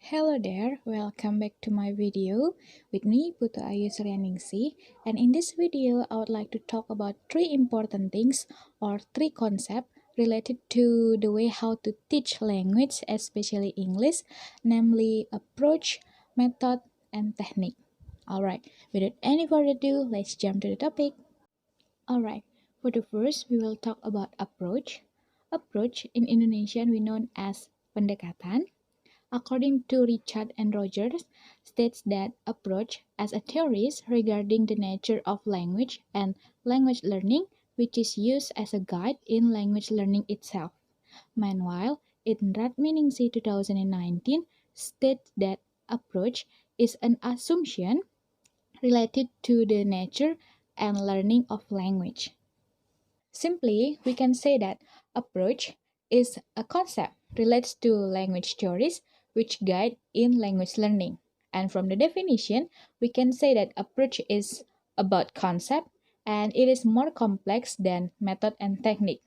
Hello there, welcome back to my video with me Putu Ayu Suryaningsih, and in this video I would like to talk about three important things or three concepts related to the way how to teach language, especially English, namely approach, method, and technique. Alright, without any further ado, let's jump to the topic. Alright, for the first we will talk about approach. Approach in Indonesian we know as pendekatan. According to Richard and Rogers, states that approach as a theory regarding the nature of language and language learning, which is used as a guide in language learning itself. Meanwhile, in Radminingsih 2019 states that approach is an assumption related to the nature and learning of language. Simply, we can say that approach is a concept relates to language theories which guide in language learning. And from the definition, we can say that approach is about concept and it is more complex than method and technique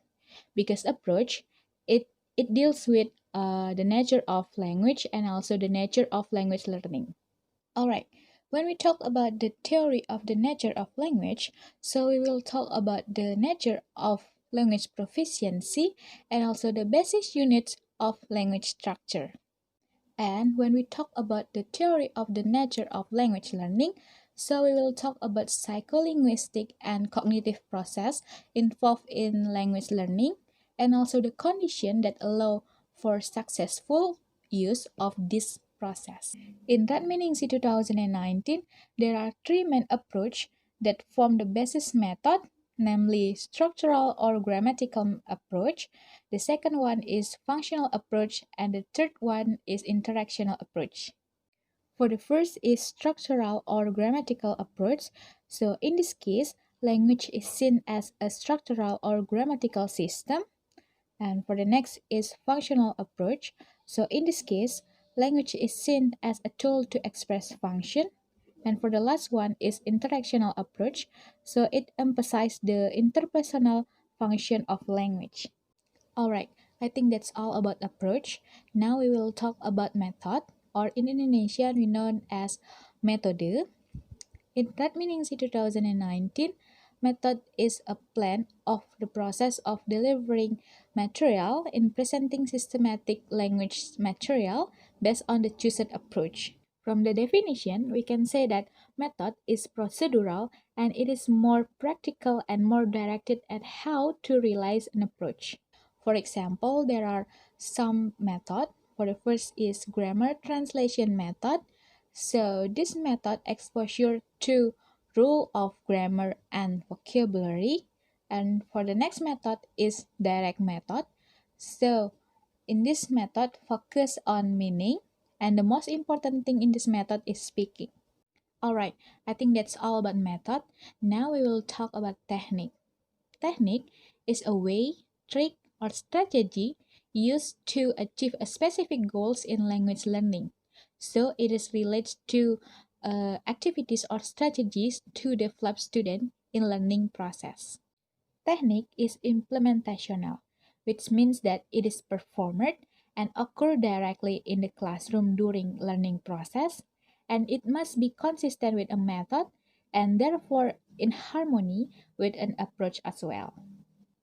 because approach it deals with the nature of language and also the nature of language learning. Alright, when we talk about the theory of the nature of language, so we will talk about the nature of language proficiency and also the basic units of language structure. And when we talk about the theory of the nature of language learning, so we will talk about psycholinguistic and cognitive process involved in language learning and also the condition that allow for successful use of this process. In Radminingsih 2019, there are three main approaches that form the basis method, namely structural or grammatical approach. The second one is functional approach, and the third one is interactional approach. For the first is structural or grammatical approach. So in this case, language is seen as a structural or grammatical system. And for the next is functional approach. So in this case, language is seen as a tool to express function. And for the last one is interactional approach. So it emphasizes the interpersonal function of language. Alright, I think that's all about approach. Now we will talk about method, or in Indonesian we know as metode. In Radminingsih 2019, method is a plan of the process of delivering material in presenting systematic language material based on the chosen approach. From the definition, we can say that method is procedural and it is more practical and more directed at how to realize an approach. For example, there are some method. For the first is grammar translation method. So this method exposure to rule of grammar and vocabulary. And for the next method is direct method. So in this method focus on meaning, and the most important thing in this method is speaking. Alright, I think that's all about method. Now we will talk about technique. Technique is a way, trick, or strategy used to achieve a specific goals in language learning. So it is related to activities or strategies to develop student in learning process. Technique is implementational, which means that it is performed and occur directly in the classroom during learning process, and it must be consistent with a method and therefore in harmony with an approach as well.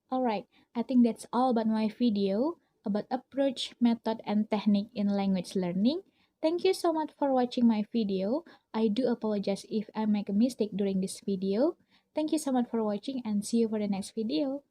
Alright, I think that's all about my video about approach, method, and technique in language learning. Thank you so much for watching my video. I do apologize if I make a mistake during this video. Thank you so much for watching and see you for the next video.